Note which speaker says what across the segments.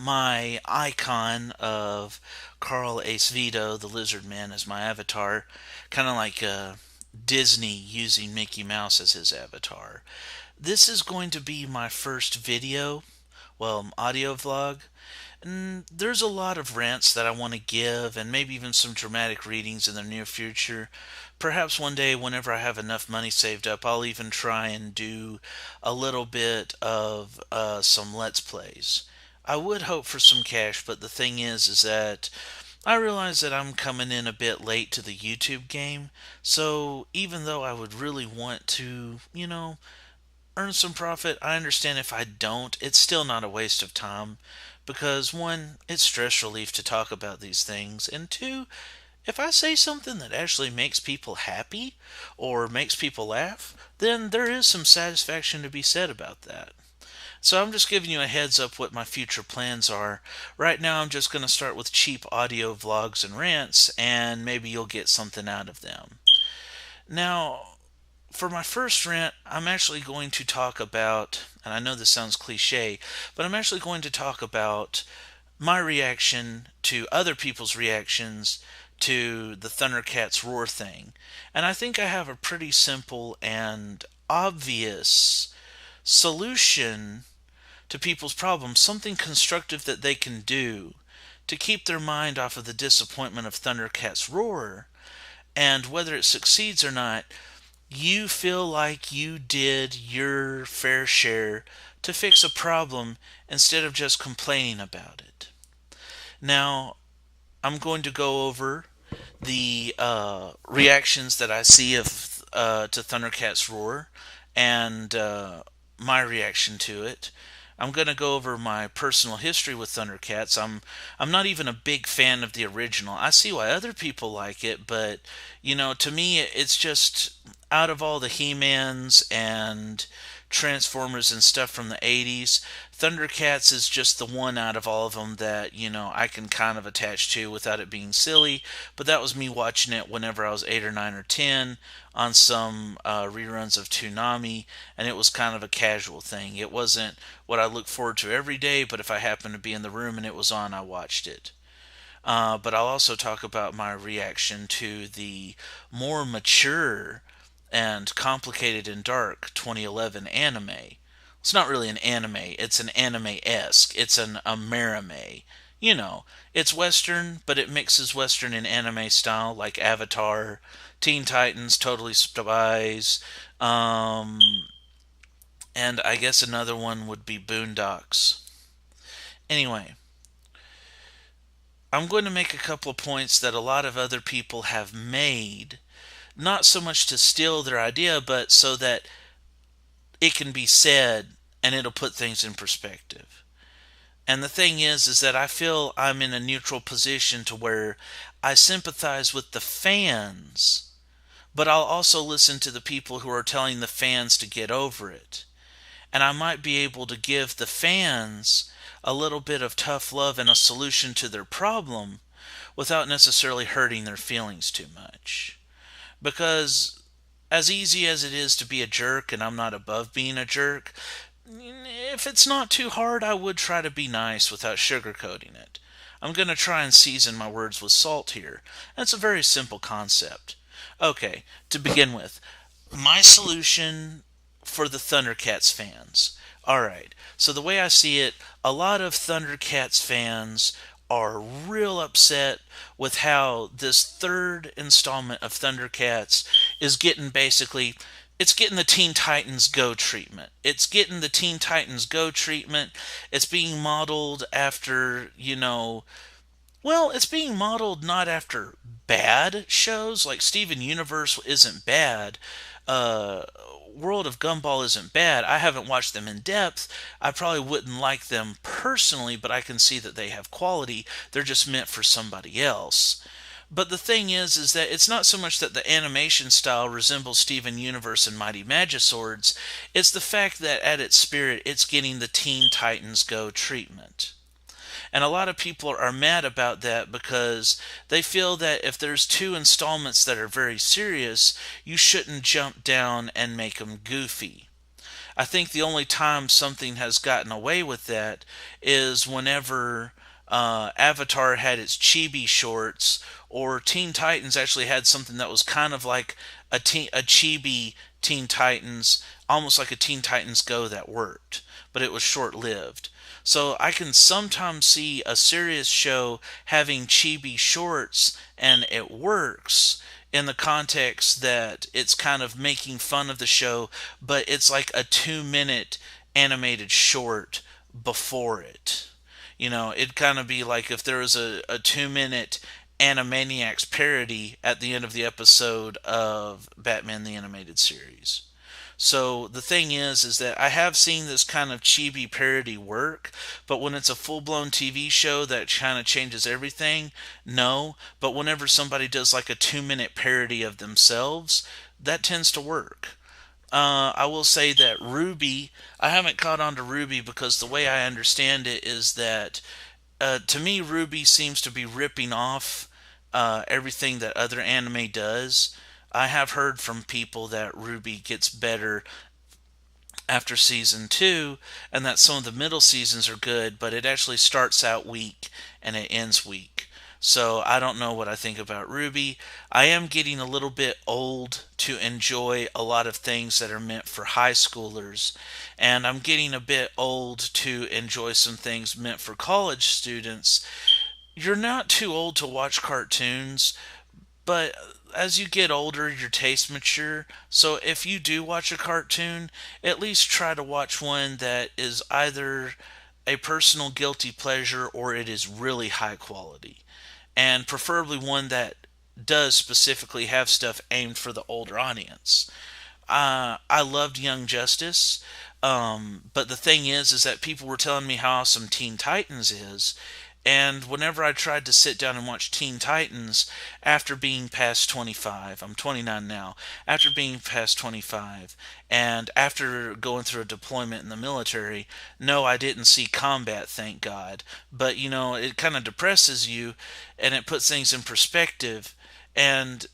Speaker 1: my icon of Carl Ace Vito, the Lizard Man, as my avatar, kind of like Disney using Mickey Mouse as his avatar. This is going to be my first video, well, audio vlog. And there's a lot of rants that I want to give, and maybe even some dramatic readings in the near future. Perhaps one day, whenever I have enough money saved up, I'll even try and do a little bit of some Let's Plays. I would hope for some cash, but the thing is that I realize that I'm coming in a bit late to the YouTube game, so even though I would really want to, earn some profit, I understand if I don't, it's still not a waste of time. Because one, it's stress relief to talk about these things, and two, if I say something that actually makes people happy or makes people laugh, then there is some satisfaction to be said about that. So I'm just giving you a heads up what my future plans are. Right now I'm just going to start with cheap audio vlogs and rants, and maybe you'll get something out of them. Now, for my first rant, I'm actually going to talk about, and I know this sounds cliche, but I'm actually going to talk about my reaction to other people's reactions to the ThunderCats roar thing. And I think I have a pretty simple and obvious solution to people's problems, something constructive that they can do to keep their mind off of the disappointment of ThunderCats roar. And whether it succeeds or not, you feel like you did your fair share to fix a problem instead of just complaining about it. Now, I'm going to go over the reactions that I see to ThunderCats Roar and my reaction to it. I'm going to go over my personal history with ThunderCats. I'm not even a big fan of the original. I see why other people like it, but to me it's just, out of all the He-Mans and Transformers and stuff from the 80s, ThunderCats is just the one out of all of them that, I can kind of attach to without it being silly. But that was me watching it whenever I was 8 or 9 or 10 on some reruns of Toonami, and it was kind of a casual thing. It wasn't what I look forward to every day, but if I happened to be in the room and it was on, I watched it. But I'll also talk about my reaction to the more mature and complicated and dark 2011 anime. It's not really an anime, it's an anime-esque. It's an Amerime. It's Western, but it mixes Western and anime style, like Avatar, Teen Titans, Totally Spies, and I guess another one would be Boondocks. Anyway, I'm going to make a couple of points that a lot of other people have made, not so much to steal their idea, but so that it can be said and it'll put things in perspective. And the thing is that I feel I'm in a neutral position to where I sympathize with the fans, but I'll also listen to the people who are telling the fans to get over it. And I might be able to give the fans a little bit of tough love and a solution to their problem without necessarily hurting their feelings too much. Because as easy as it is to be a jerk, and I'm not above being a jerk, if it's not too hard, I would try to be nice without sugarcoating it. I'm going to try and season my words with salt here. That's a very simple concept. Okay, to begin with, my solution for the ThunderCats fans. Alright, so the way I see it, a lot of ThunderCats fans are real upset with how this third installment of ThunderCats is getting it's getting the Teen Titans Go treatment. It's getting the Teen Titans Go treatment. It's being modeled after, it's being modeled not after bad shows, like Steven Universe isn't bad, World of Gumball isn't bad. I haven't watched them in depth. I probably wouldn't like them personally, but I can see that they have quality. They're just meant for somebody else. But the thing is that it's not so much that the animation style resembles Steven Universe and Mighty Magiswords. It's the fact that at its spirit, it's getting the Teen Titans Go treatment. And a lot of people are mad about that because they feel that if there's two installments that are very serious, you shouldn't jump down and make them goofy. I think the only time something has gotten away with that is whenever Avatar had its chibi shorts, or Teen Titans actually had something that was kind of like a chibi Teen Titans, almost like a Teen Titans Go that worked, but it was short lived. So I can sometimes see a serious show having chibi shorts and it works in the context that it's kind of making fun of the show, but it's like a 2 minute animated short before it. It'd kind of be like if there was a 2 minute Animaniacs parody at the end of the episode of Batman the Animated Series. So the thing is that I have seen this kind of chibi parody work, but when it's a full-blown TV show that kind of changes everything, no. But whenever somebody does like a 2 minute parody of themselves, that tends to work. I will say that Ruby, I haven't caught on to Ruby because the way I understand it is that to me, Ruby seems to be ripping off everything that other anime does. I have heard from people that Ruby gets better after season 2, and that some of the middle seasons are good, but it actually starts out weak and it ends weak. So I don't know what I think about Ruby. I am getting a little bit old to enjoy a lot of things that are meant for high schoolers, and I'm getting a bit old to enjoy some things meant for college students. You're not too old to watch cartoons, but as you get older, your tastes mature. So if you do watch a cartoon, at least try to watch one that is either a personal guilty pleasure or it is really high quality. And preferably one that does specifically have stuff aimed for the older audience. I loved Young Justice, but the thing is that people were telling me how awesome Teen Titans is, and whenever I tried to sit down and watch Teen Titans after being past 25, I'm 29 now, after being past 25, and after going through a deployment in the military, no, I didn't see combat, thank God. But, it kind of depresses you and it puts things in perspective. And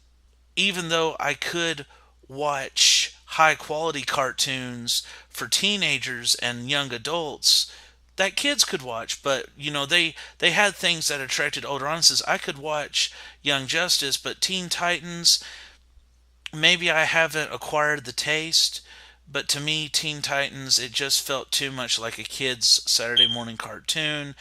Speaker 1: even though I could watch high quality cartoons for teenagers and young adults that kids could watch, but they had things that attracted older audiences. I could watch Young Justice, but Teen Titans, maybe I haven't acquired the taste, but to me, Teen Titans, it just felt too much like a kid's Saturday morning cartoon.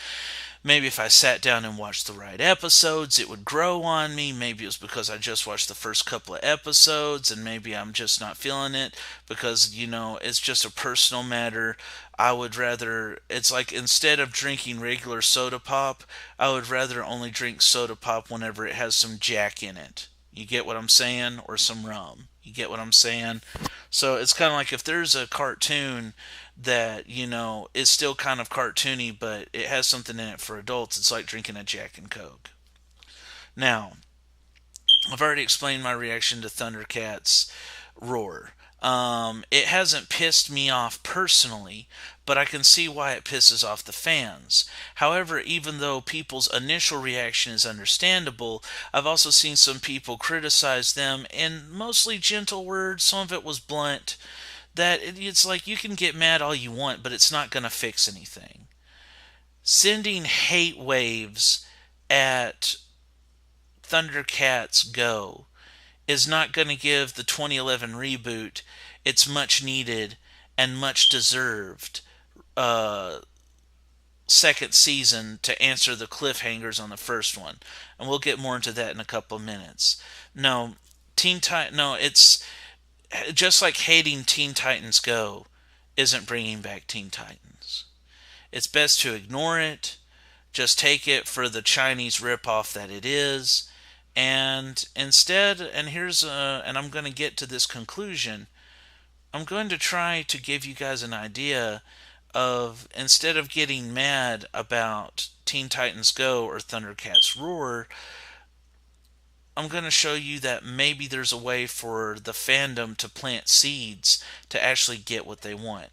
Speaker 1: Maybe if I sat down and watched the right episodes, it would grow on me. Maybe it was because I just watched the first couple of episodes and maybe I'm just not feeling it because, it's just a personal matter. I would rather, it's like instead of drinking regular soda pop, I would rather only drink soda pop whenever it has some Jack in it. You get what I'm saying? Or some rum. You get what I'm saying? So it's kind of like if there's a cartoon that, is still kind of cartoony, but it has something in it for adults, it's like drinking a Jack and Coke. Now, I've already explained my reaction to Thundercats Roar. It hasn't pissed me off personally, but I can see why it pisses off the fans. However, even though people's initial reaction is understandable, I've also seen some people criticize them in mostly gentle words. Some of it was blunt. That it's like you can get mad all you want, but it's not going to fix anything. Sending hate waves at ThunderCats Go is not going to give the 2011 reboot its much needed and much deserved second season to answer the cliffhangers on the first one. And we'll get more into that in a couple of minutes. No, it's just like hating Teen Titans Go isn't bringing back Teen Titans. It's best to ignore it. Just take it for the Chinese ripoff that it is. And instead, and I'm going to get to this conclusion, I'm going to try to give you guys an idea of, instead of getting mad about Teen Titans Go or Thundercats Roar, I'm going to show you that maybe there's a way for the fandom to plant seeds to actually get what they want.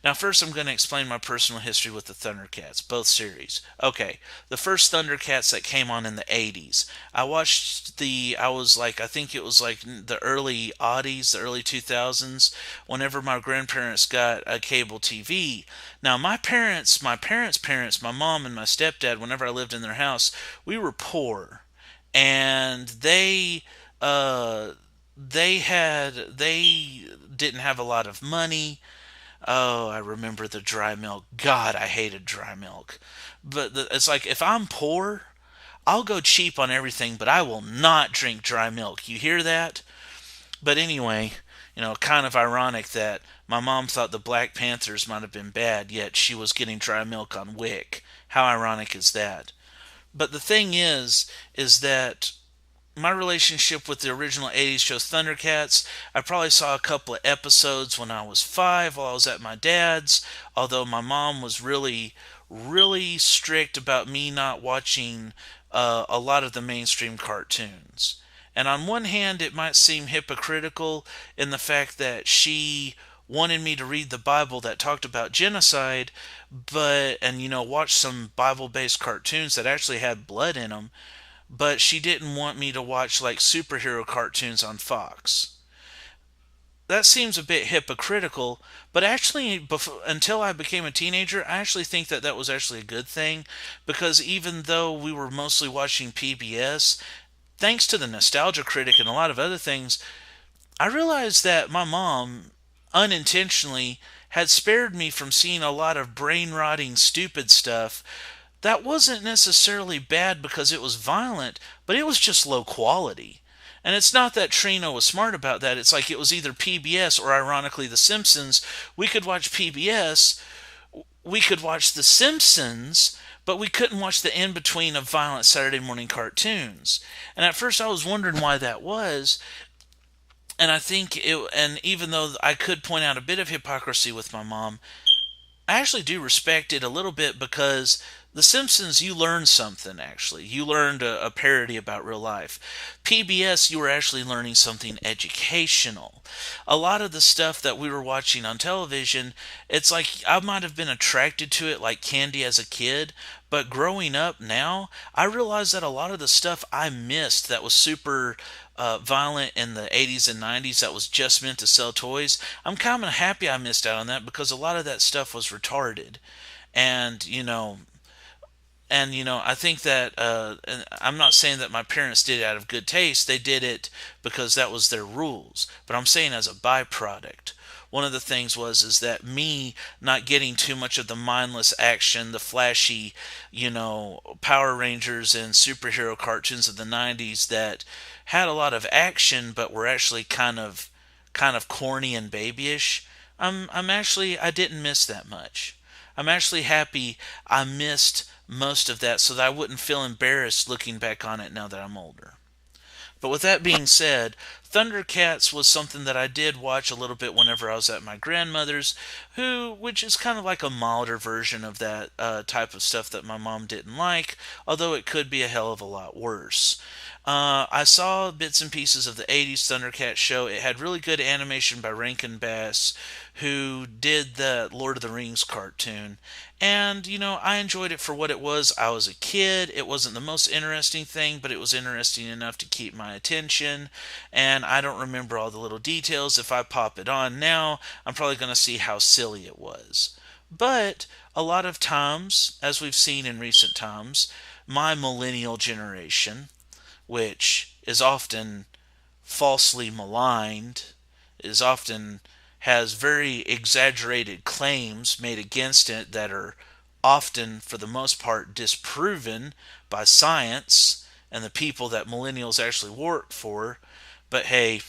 Speaker 1: Now, first, I'm going to explain my personal history with the Thundercats, both series. Okay, the first Thundercats that came on in the 80s. I was like, I think it was like the early oddies, the early 2000s, whenever my grandparents got a cable TV. Now, my parents, my mom and my stepdad, whenever I lived in their house, we were poor. And uh, they didn't have a lot of money. Oh, I remember the dry milk. God, I hated dry milk. But it's like if I'm poor, I'll go cheap on everything, but I will not drink dry milk. You hear that? But anyway, kind of ironic that my mom thought the Black Panthers might have been bad, yet she was getting dry milk on Wick. How ironic is that? But the thing is that my relationship with the original 80s show Thundercats, I probably saw a couple of episodes when I was 5 while I was at my dad's, although my mom was really, really strict about me not watching a lot of the mainstream cartoons. And on one hand, it might seem hypocritical in the fact that she wanted me to read the Bible that talked about genocide, and watch some Bible-based cartoons that actually had blood in them, but she didn't want me to watch like superhero cartoons on Fox. That seems a bit hypocritical, but actually, until I became a teenager, I actually think that that was actually a good thing, because even though we were mostly watching PBS, thanks to the Nostalgia Critic and a lot of other things, I realized that my mom, unintentionally, had spared me from seeing a lot of brain rotting, stupid stuff that wasn't necessarily bad because it was violent, but it was just low quality. And it's not that Trina was smart about that. It's like it was either PBS or, ironically, The Simpsons. We could watch PBS, we could watch The Simpsons, but we couldn't watch the in between of violent Saturday morning cartoons. And at first I was wondering why that was. And even though I could point out a bit of hypocrisy with my mom, I actually do respect it a little bit because The Simpsons, you learned something, actually. You learned a parody about real life. PBS, you were actually learning something educational. A lot of the stuff that we were watching on television, it's like I might have been attracted to it like candy as a kid, but growing up now, I realize that a lot of the stuff I missed that was super violent in the 80s and 90s that was just meant to sell toys, I'm kind of happy I missed out on that because a lot of that stuff was retarded. And, I think that, and I'm not saying that my parents did it out of good taste. They did it because that was their rules. But I'm saying as a byproduct. One of the things is that me not getting too much of the mindless action, the flashy, Power Rangers and superhero cartoons of the 90s that had a lot of action but were actually kind of corny and babyish. I didn't miss that much. I'm actually happy I missed most of that so that I wouldn't feel embarrassed looking back on it now that I'm older. But with that being said, Thundercats was something that I did watch a little bit whenever I was at my grandmother's, which is kind of like a milder version of that type of stuff that my mom didn't like, although it could be a hell of a lot worse. I saw bits and pieces of the 80s Thundercats show. It had really good animation by Rankin Bass, who did the Lord of the Rings cartoon. And, I enjoyed it for what it was. I was a kid. It wasn't the most interesting thing, but it was interesting enough to keep my attention. And I don't remember all the little details. If I pop it on now, I'm probably going to see how silly it was. But a lot of times, as we've seen in recent times, my millennial generation, which is often falsely maligned, is often has very exaggerated claims made against it that are often, for the most part, disproven by science and the people that millennials actually work for. But hey,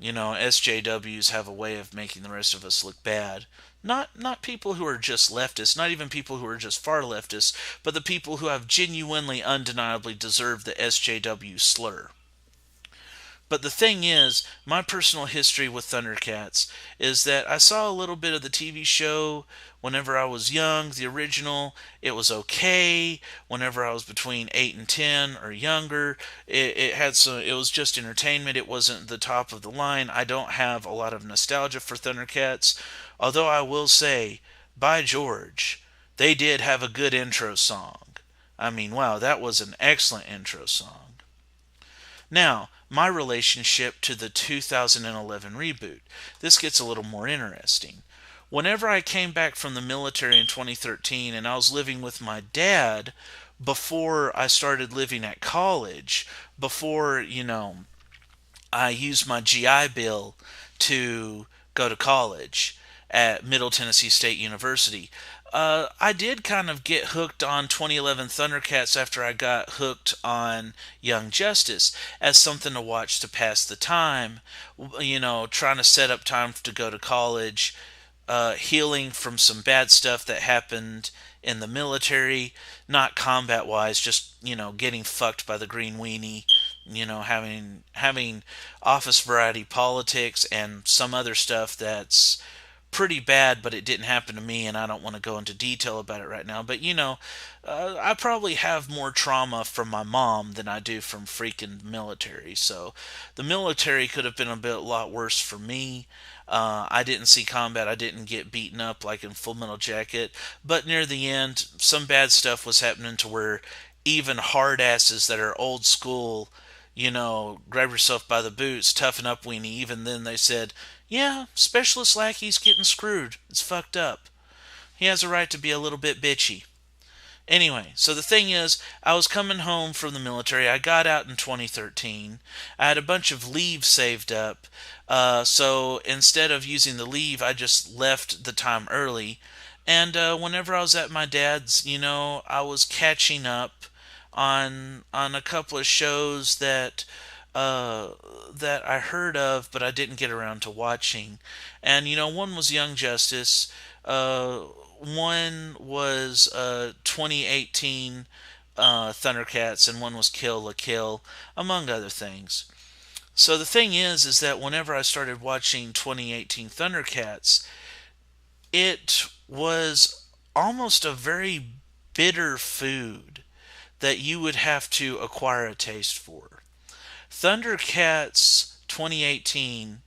Speaker 1: SJWs have a way of making the rest of us look bad. Not people who are just leftists, not even people who are just far leftists, but the people who have genuinely, undeniably deserved the SJW slur. But the thing is, my personal history with Thundercats is that I saw a little bit of the TV show whenever I was young, the original. It was okay. Whenever I was between 8 and 10 or younger, it had some, it was just entertainment. It wasn't the top of the line. I don't have a lot of nostalgia for Thundercats, although I will say, by George, they did have a good intro song. I mean, wow, that was an excellent intro song. Now, my relationship to the 2011 reboot. This gets a little more interesting. Whenever I came back from the military in 2013 and I was living with my dad before I started living at college, before, I used my GI Bill to go to college at Middle Tennessee State University. I did kind of get hooked on 2011 Thundercats after I got hooked on Young Justice as something to watch to pass the time, trying to set up time to go to college, healing from some bad stuff that happened in the military, not combat wise, just getting fucked by the green weenie, having office variety politics and some other stuff that's pretty bad, but it didn't happen to me, and I don't want to go into detail about it right now. But I probably have more trauma from my mom than I do from freaking military. So the military could have been a lot worse for me. I didn't see combat. I didn't get beaten up like in Full Metal Jacket. But near the end, some bad stuff was happening to where even hard asses that are old school, grab yourself by the boots, toughen up, weenie. Even then, they said, yeah, Specialist Lackey's getting screwed. It's fucked up. He has a right to be a little bit bitchy. Anyway, so the thing is, I was coming home from the military. I got out in 2013. I had a bunch of leave saved up. So instead of using the leave, I just left the time early. And whenever I was at my dad's, I was catching up on a couple of shows that I heard of, but I didn't get around to watching. And one was Young Justice. One was 2018 Thundercats, and one was Kill la Kill, among other things. So the thing is that whenever I started watching 2018 Thundercats, it was almost a very bitter food that you would have to acquire a taste for. Thundercats 2018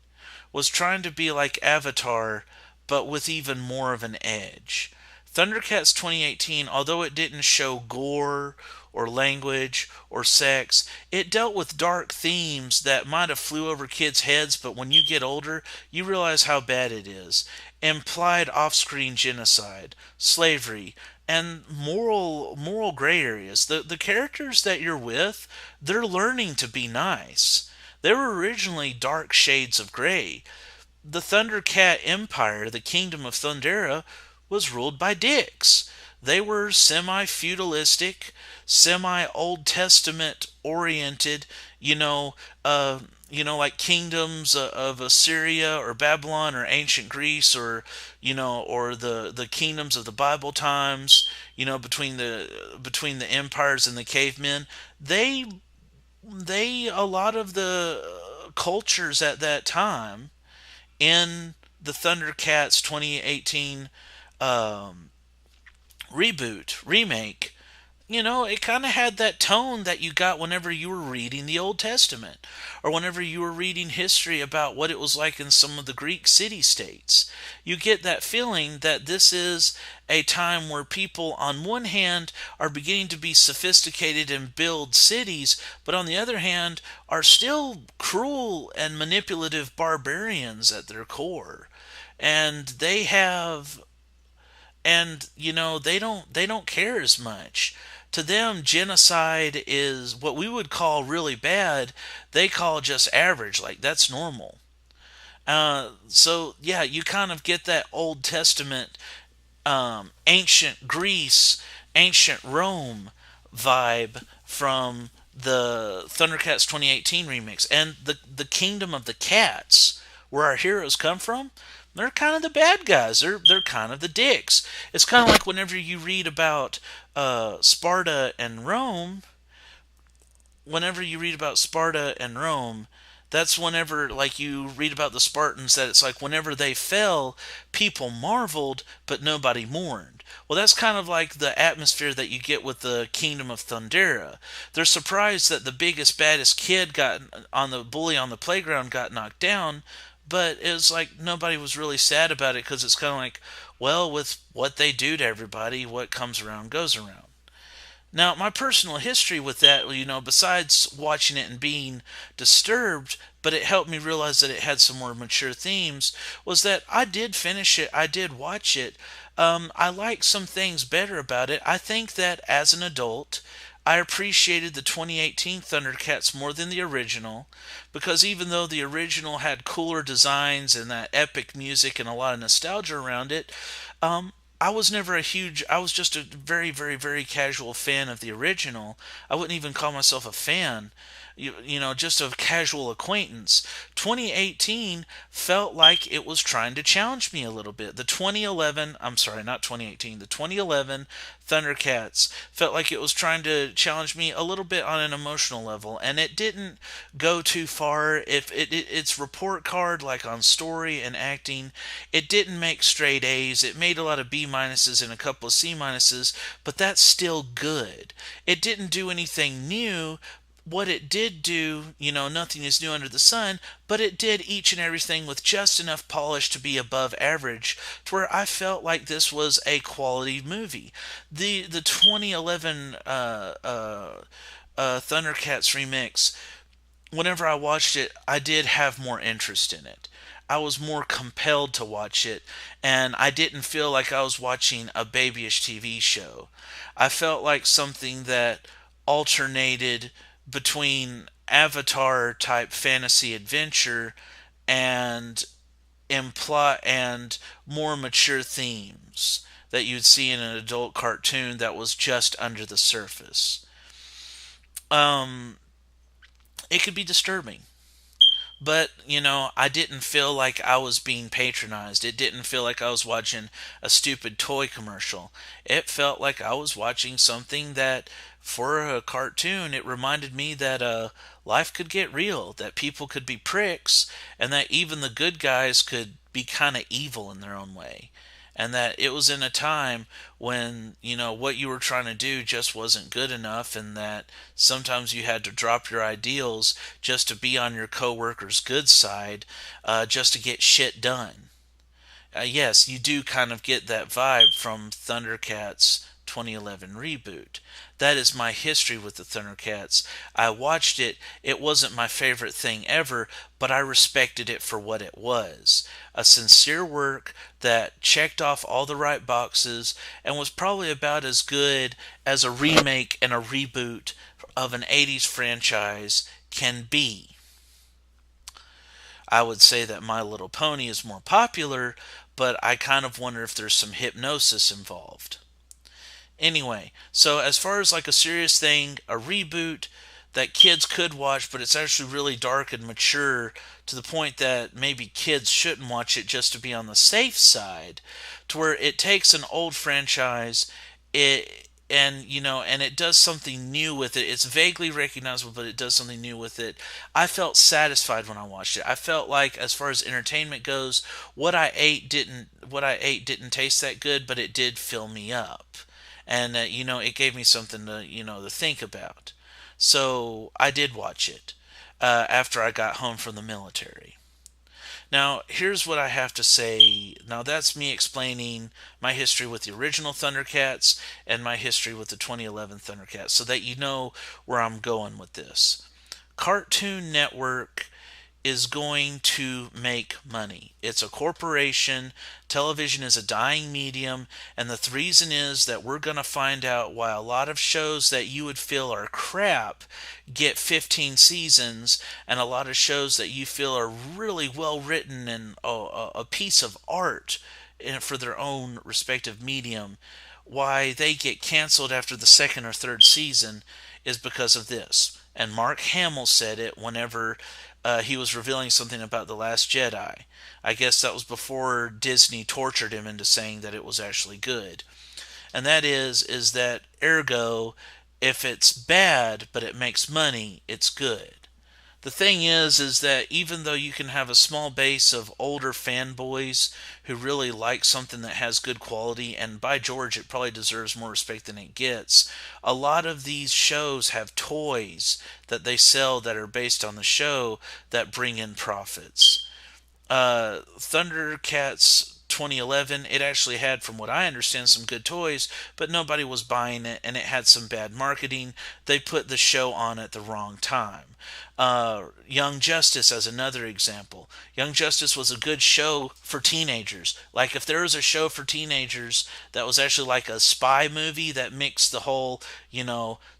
Speaker 1: was trying to be like Avatar, but with even more of an edge. Thundercats 2018, although it didn't show gore or language or sex, it dealt with dark themes that might have flew over kids' heads, but when you get older, you realize how bad it is. Implied off-screen genocide, slavery, and moral gray areas. The characters that you're with, they're learning to be nice. They were originally dark shades of gray. The Thundercat Empire, the Kingdom of Thundera, was ruled by dicks. They were semi-feudalistic, semi-Old Testament oriented, like kingdoms of Assyria or Babylon or ancient Greece, or the kingdoms of the Bible times, between the empires and the cavemen. They a lot of the cultures at that time in the Thundercats 2018 remake, it kind of had that tone that you got whenever you were reading the Old Testament or whenever you were reading history about what it was like in some of the Greek city-states. You get that feeling that this is a time where people, on one hand, are beginning to be sophisticated and build cities, but on the other hand, are still cruel and manipulative barbarians at their core. And they have they don't care as much. To them, genocide is what we would call really bad. They call just average, like that's normal. So yeah, you kind of get that Old Testament, ancient Greece, ancient Rome vibe from the Thundercats 2018 remix, and the Kingdom of the Cats, where our heroes come from. They're kind of the bad guys. They're kind of the dicks. It's kind of like whenever you read about Sparta and Rome. Whenever you read about Sparta and Rome, That's whenever, like, you read about the Spartans, that it's like whenever they fell, people marveled, but nobody mourned. Well, that's kind of like the atmosphere that you get with the Kingdom of Thundera. They're surprised that the biggest, baddest kid got on the bully on the playground got knocked down, but it was like nobody was really sad about it because it's kind of like, well, with what they do to everybody, what comes around goes around. Now, my personal history with that, besides watching it and being disturbed, but it helped me realize that it had some more mature themes, was that I did finish it, I did watch it. I like some things better about it. I think that as an adult, I appreciated the 2018 Thundercats more than the original, because even though the original had cooler designs and that epic music and a lot of nostalgia around it, um, I was just a very, very, very casual fan of the original. I wouldn't even call myself a fan, just a casual acquaintance. 2018 felt like it was trying to challenge me a little bit. I'm sorry, not 2018, the 2011 Thundercats felt like it was trying to challenge me a little bit on an emotional level, and it didn't go too far. If its report card, like on story and acting, it didn't make straight A's. It made a lot of B minuses and a couple of C minuses, but that's still good. It didn't do anything new. What it did do, nothing is new under the sun, but it did each and everything with just enough polish to be above average to where I felt like this was a quality movie. The 2011 Thundercats remix, whenever I watched it, I did have more interest in it. I was more compelled to watch it, and I didn't feel like I was watching a babyish TV show. I felt like something that alternated between Avatar type fantasy adventure and more mature themes that you'd see in an adult cartoon that was just under the surface. Um, it could be disturbing. But, I didn't feel like I was being patronized. It didn't feel like I was watching a stupid toy commercial. It felt like I was watching something that, for a cartoon, it reminded me that life could get real, that people could be pricks, and that even the good guys could be kind of evil in their own way. And that it was in a time when, what you were trying to do just wasn't good enough, and that sometimes you had to drop your ideals just to be on your coworker's good side, just to get shit done. Yes, you do kind of get that vibe from Thundercats 2011 reboot. That is my history with the Thundercats. I watched it. It wasn't my favorite thing ever, but I respected it for what it was. A sincere work that checked off all the right boxes and was probably about as good as a remake and a reboot of an 80s franchise can be. I would say that My Little Pony is more popular, but I kind of wonder if there's some hypnosis involved. Anyway, so as far as like a serious thing, a reboot that kids could watch, but it's actually really dark and mature to the point that maybe kids shouldn't watch it just to be on the safe side, to where it takes an old franchise, and it does something new with it. It's vaguely recognizable, but it does something new with it. I felt satisfied when I watched it. I felt like, as far as entertainment goes, what I ate didn't taste that good, but it did fill me up, and it gave me something to think about. So I did watch it after I got home from the military. Now, here's what I have to say. Now, that's me explaining my history with the original Thundercats and my history with the 2011 Thundercats, so that you know where I'm going with this. Cartoon Network is going to make money. It's a corporation. Television is a dying medium. And the reason is that we're going to find out why a lot of shows that you would feel are crap get 15 seasons, and a lot of shows that you feel are really well written and a piece of art for their own respective medium, why they get canceled after the second or third season is because of this. And Mark Hamill said it whenever he was revealing something about The Last Jedi. I guess that was before Disney tortured him into saying that it was actually good. And that is that ergo, if it's bad but it makes money, it's good. The thing is that even though you can have a small base of older fanboys who really like something that has good quality, and by George, it probably deserves more respect than it gets, a lot of these shows have toys that they sell that are based on the show that bring in profits. ThunderCats 2011, it actually had, from what I understand, some good toys, but nobody was buying it, and it had some bad marketing. They put the show on at the wrong time. Young Justice, as another example. Young Justice was a good show for teenagers. Like, if there was a show for teenagers that was actually like a spy movie that mixed the whole,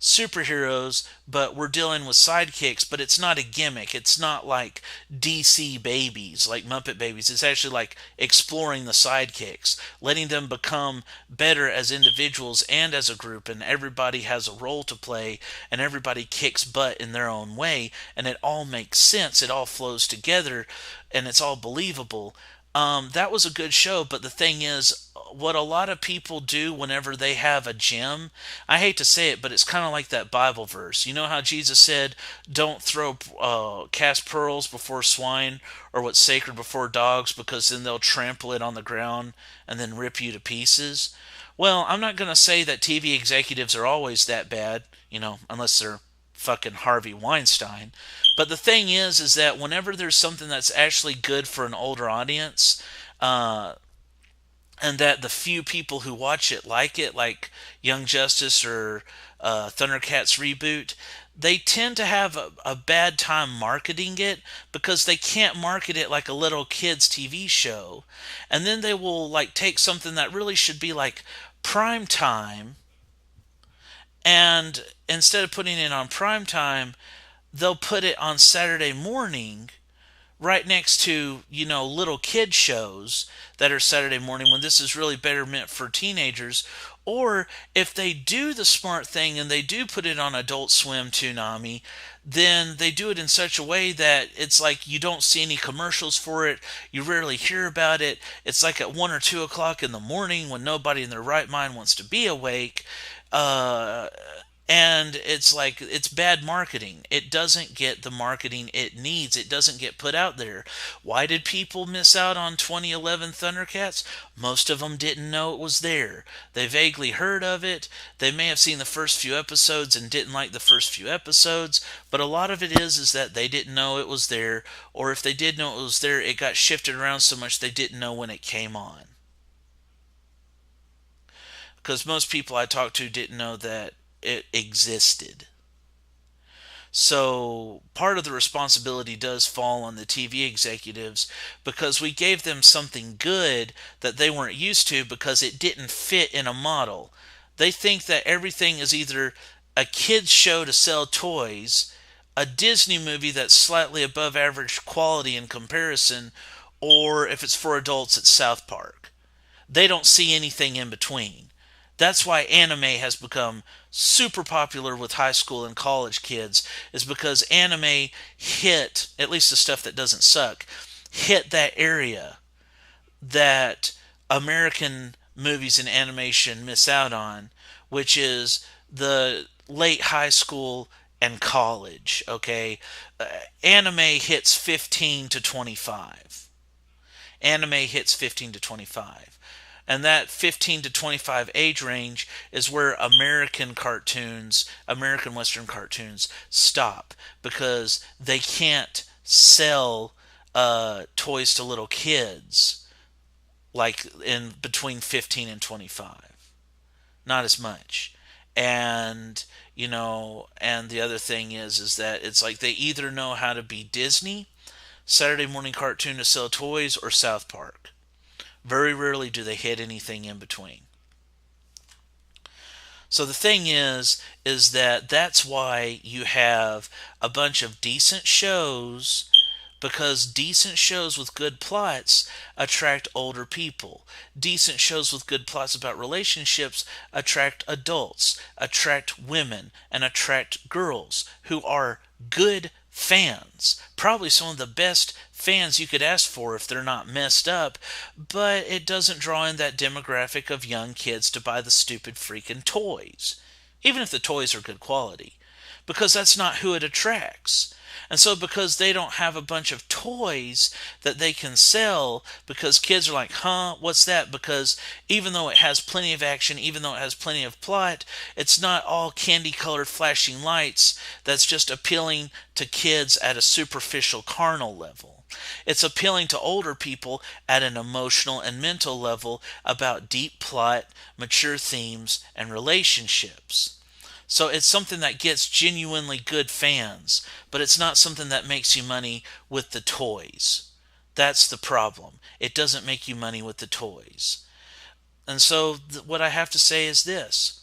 Speaker 1: superheroes, but we're dealing with sidekicks, but it's not a gimmick. It's not like DC Babies, like Muppet Babies. It's actually like exploring the sidekicks, letting them become better as individuals and as a group, and everybody has a role to play, and everybody kicks butt in their own way, and it all makes sense. It all flows together, and it's all believable. That was a good show, but the thing is, what a lot of people do whenever they have a gem, I hate to say it, but it's kind of like that Bible verse. You know how Jesus said, don't throw cast pearls before swine, or what's sacred before dogs, because then they'll trample it on the ground and then rip you to pieces? Well, I'm not going to say that TV executives are always that bad, unless they're fucking Harvey Weinstein. But the thing is that whenever there's something that's actually good for an older audience, and that the few people who watch it, like Young Justice or Thundercats Reboot, they tend to have a bad time marketing it because they can't market it like a little kids TV show. And then they will like take something that really should be like prime time, and instead of putting it on prime time, they'll put it on Saturday morning right next to, little kid shows that are Saturday morning, when this is really better meant for teenagers. Or if they do the smart thing and they do put it on Adult Swim, Toonami, then they do it in such a way that it's like you don't see any commercials for it. You rarely hear about it. It's like at 1 or 2 o'clock in the morning when nobody in their right mind wants to be awake. Uh, and it's like, it's bad marketing. It doesn't get the marketing it needs. It doesn't get put out there. Why did people miss out on 2011 Thundercats? Most of them didn't know it was there. They vaguely heard of it. They may have seen the first few episodes and didn't like the first few episodes, but a lot of it is that they didn't know it was there, or if they did know it was there, it got shifted around so much they didn't know when it came on. Because most people I talked to didn't know that it existed. So part of the responsibility does fall on the TV executives, because we gave them something good that they weren't used to because it didn't fit in a model. They think that everything is either a kid's show to sell toys, a Disney movie that's slightly above average quality in comparison, or if it's for adults, it's South Park. They don't see anything in between. That's why anime has become super popular with high school and college kids, is because anime hit, at least the stuff that doesn't suck, hit that area that American movies and animation miss out on, which is the late high school and college, okay? Anime hits 15 to 25. Anime hits 15 to 25. And that 15 to 25 age range is where American cartoons, American Western cartoons, stop, because they can't sell toys to little kids like in between 15 and 25. Not as much. And and the other thing is that it's like they either know how to be Disney, Saturday morning cartoon to sell toys, or South Park. Very rarely do they hit anything in between. So the thing is that that's why you have a bunch of decent shows, because decent shows with good plots attract older people. Decent shows with good plots about relationships attract adults, attract women, and attract girls who are good fans. Probably some of the best fans you could ask for if they're not messed up, but it doesn't draw in that demographic of young kids to buy the stupid freaking toys, even if the toys are good quality. because that's not who it attracts. And so, because they don't have a bunch of toys that they can sell, because kids are like, huh, what's that? Because even though it has plenty of action, even though it has plenty of plot, it's not all candy colored flashing lights that's just appealing to kids at a superficial carnal level. It's appealing to older people at an emotional and mental level about deep plot, mature themes, and relationships. So it's something that gets genuinely good fans, but it's not something that makes you money with the toys. That's the problem. It doesn't make you money with the toys. And so what I have to say is this.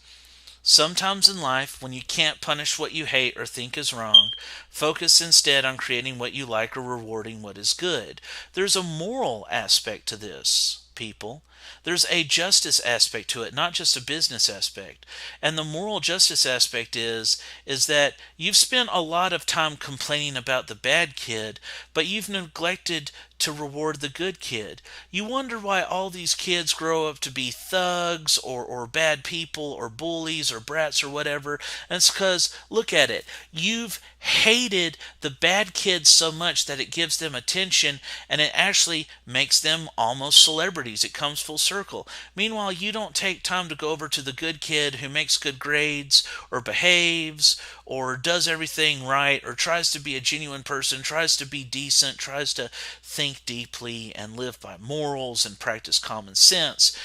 Speaker 1: Sometimes in life, when you can't punish what you hate or think is wrong, focus instead on creating what you like or rewarding what is good. There's a moral aspect to this, people. There's a justice aspect to it, not just a business aspect. And the moral justice aspect is that you've spent a lot of time complaining about the bad kid, but you've neglected to reward the good kid. You wonder why all these kids grow up to be thugs or bad people or bullies or brats or whatever. And it's because, look at it, you've hated the bad kids so much that it gives them attention and it actually makes them almost celebrities. It comes full circle. Meanwhile, you don't take time to go over to the good kid who makes good grades or behaves or does everything right or tries to be a genuine person, tries to be decent, tries to think deeply and live by morals and practice common sense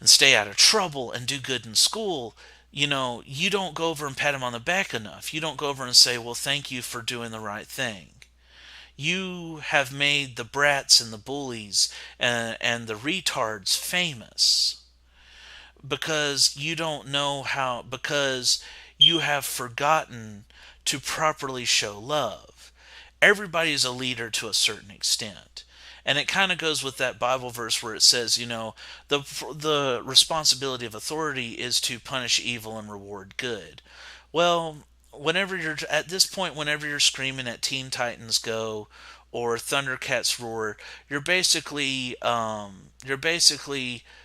Speaker 1: and stay out of trouble and do good in school. You don't go over and pat him on the back enough. You don't go over and say, well, thank you for doing the right thing. You have made the brats and the bullies and the retards famous because you don't know how, because you have forgotten to properly show love. Everybody is a leader to a certain extent. And it kind of goes with that Bible verse where it says, the responsibility of authority is to punish evil and reward good. Well, whenever you're at this point, whenever you're screaming at Teen Titans Go or ThunderCats Roar, you're basically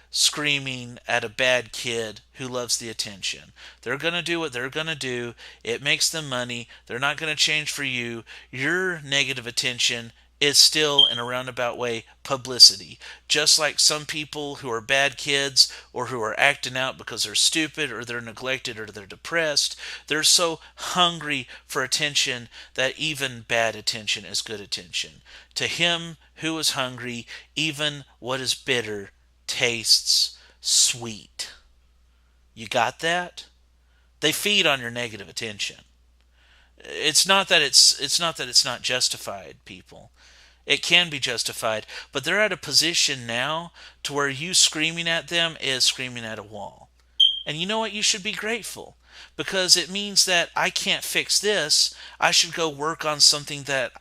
Speaker 1: screaming at a bad kid who loves the attention. They're going to do what they're going to do. It makes them money. They're not going to change for you. Your negative attention is still, in a roundabout way, publicity. Just like some people who are bad kids or who are acting out because they're stupid or they're neglected or they're depressed, they're so hungry for attention that even bad attention is good attention. To him who is hungry, even what is bitter tastes sweet. You got that? They feed on your negative attention. It's not that it's not justified, people. It can be justified, but they're at a position now to where you screaming at them is screaming at a wall. And you know what? You should be grateful because it means that I can't fix this. I should go work on something that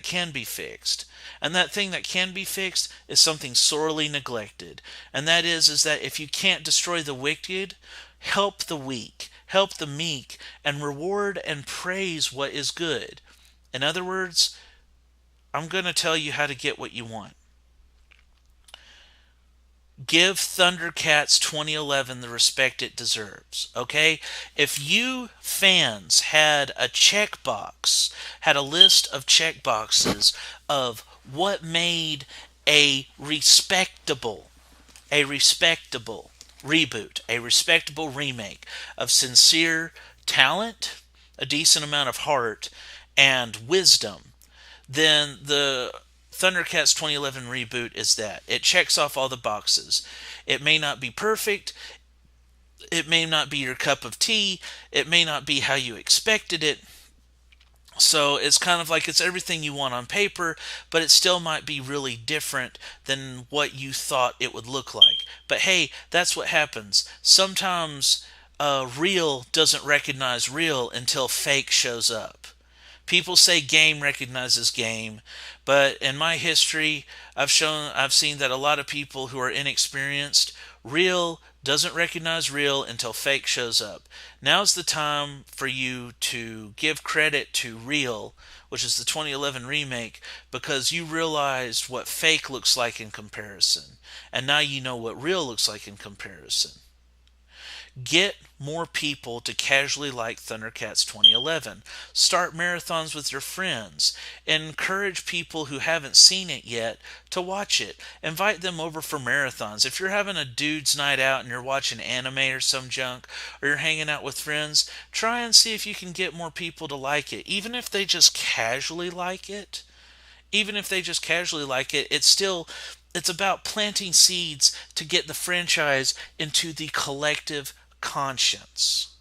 Speaker 1: can be fixed. And that thing that can be fixed is something sorely neglected. And that is that if you can't destroy the wicked, help the weak, help the meek, and reward and praise what is good. In other words, I'm going to tell you how to get what you want. Give ThunderCats 2011 the respect it deserves, okay? If you fans had a checkbox, had a list of checkboxes of what made a respectable reboot, a respectable remake of sincere talent, a decent amount of heart, and wisdom, then the ThunderCats 2011 reboot is that. It checks off all the boxes. It may not be perfect. It may not be your cup of tea. It may not be how you expected it. So it's kind of like it's everything you want on paper, but it still might be really different than what you thought it would look like. But hey, that's what happens. Sometimes real doesn't recognize real until fake shows up. People say game recognizes game, but in my history, I've seen that a lot of people who are inexperienced, real doesn't recognize real until fake shows up. Now's the time for you to give credit to real, which is the 2011 remake, because you realized what fake looks like in comparison, and now you know what real looks like in comparison. Get more people to casually like ThunderCats 2011. Start marathons with your friends. Encourage people who haven't seen it yet to watch it. Invite them over for marathons. If you're having a dude's night out and you're watching anime or some junk, or you're hanging out with friends, try and see if you can get more people to like it. Even if they just casually like it, it's about planting seeds to get the franchise into the collective conscience.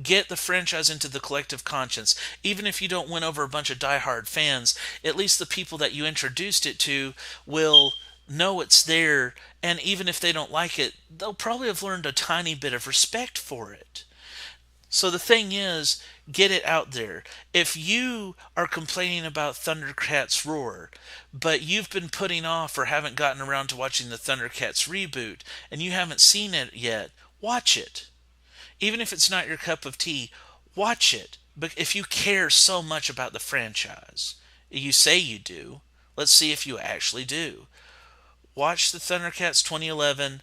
Speaker 1: Get the franchise into the collective conscience. Even if you don't win over a bunch of diehard fans, at least the people that you introduced it to will know it's there, and even if they don't like it, they'll probably have learned a tiny bit of respect for it. So the thing is, get it out there. If you are complaining about Thundercats Roar, but you've been putting off or haven't gotten around to watching the Thundercats reboot, and you haven't seen it yet, watch it. Even if it's not your cup of tea, watch it. But if you care so much about the franchise, you say you do, let's see if you actually do. Watch the Thundercats 2011,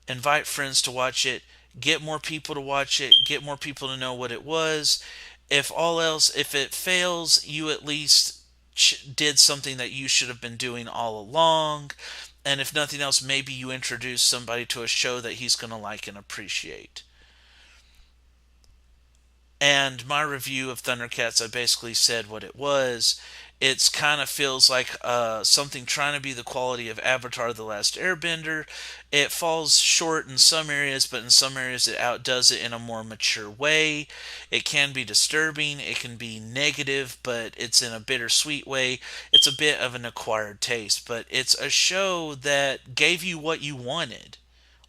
Speaker 1: invite friends to watch it, get more people to watch it, get more people to know what it was. If it fails, you at least did something that you should have been doing all along. And if nothing else, maybe you introduce somebody to a show that he's going to like and appreciate. And my review of Thundercats, I basically said what it was. It's kind of feels like something trying to be the quality of Avatar: The Last Airbender. It falls short in some areas, but in some areas it outdoes it in a more mature way. It can be disturbing. It can be negative, but it's in a bittersweet way. It's a bit of an acquired taste, but it's a show that gave you what you wanted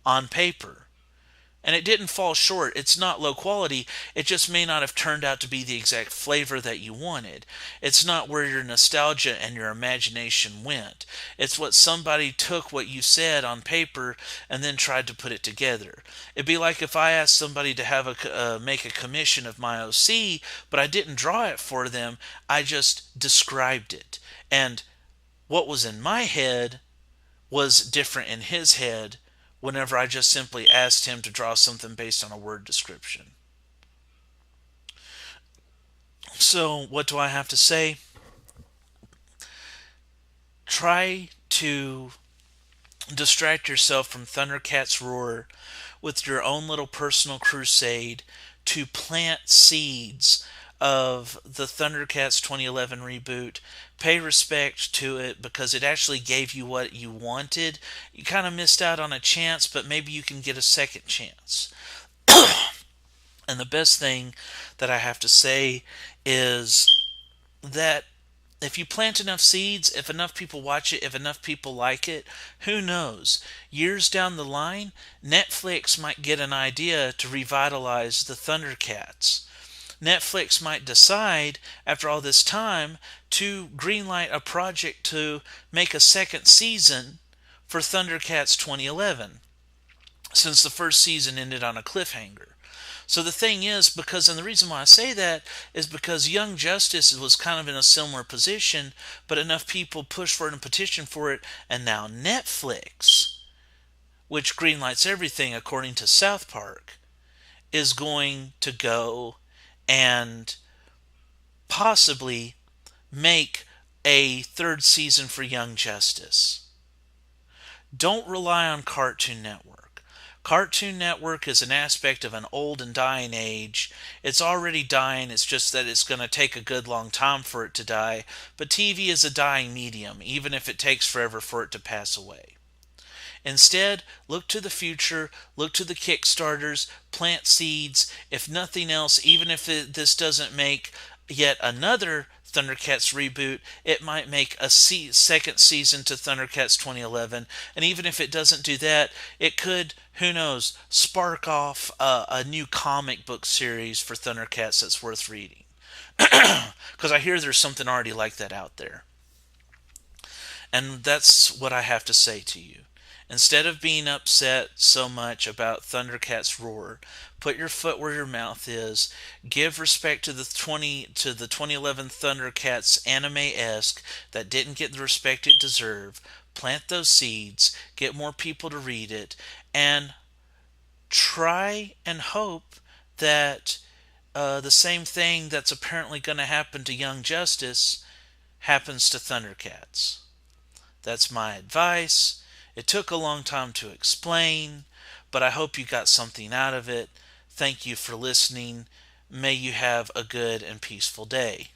Speaker 1: on paper. And it didn't fall short. It's not low quality. It just may not have turned out to be the exact flavor that you wanted. It's not where your nostalgia and your imagination went. It's what somebody took what you said on paper and then tried to put it together. It'd be like if I asked somebody to have make a commission of my OC, but I didn't draw it for them. I just described it. And what was in my head was different in his head whenever I just simply asked him to draw something based on a word description. So, what do I have to say? Try to distract yourself from Thundercats Roar with your own little personal crusade to plant seeds of the Thundercats 2011 reboot. Pay respect to it because it actually gave you what you wanted. You kind of missed out on a chance, but maybe you can get a second chance. And the best thing that I have to say is that if you plant enough seeds, if enough people watch it, if enough people like it, who knows? Years down the line, Netflix might get an idea to revitalize the Thundercats. Netflix might decide, after all this time, to greenlight a project to make a second season for Thundercats 2011, since the first season ended on a cliffhanger. So the thing is, and the reason why I say that is because Young Justice was kind of in a similar position, but enough people pushed for it and petitioned for it, and now Netflix, which greenlights everything according to South Park, is going to go and possibly make a third season for Young Justice. Don't rely on Cartoon Network. Cartoon Network is an aspect of an old and dying age. It's already dying, it's just that it's going to take a good long time for it to die. But TV is a dying medium, even if it takes forever for it to pass away. Instead, look to the future, look to the Kickstarters, plant seeds. If nothing else, even if this doesn't make yet another Thundercats reboot, it might make a second season to Thundercats 2011. And even if it doesn't do that, it could, who knows, spark off a new comic book series for Thundercats that's worth reading. Because I hear there's something already like that out there. And that's what I have to say to you. Instead of being upset so much about Thundercats Roar, put your foot where your mouth is. Give respect to the 2011 Thundercats anime-esque that didn't get the respect it deserved. Plant those seeds, get more people to read it, and try and hope that the same thing that's apparently going to happen to Young Justice happens to Thundercats. That's my advice. It took a long time to explain, but I hope you got something out of it. Thank you for listening. May you have a good and peaceful day.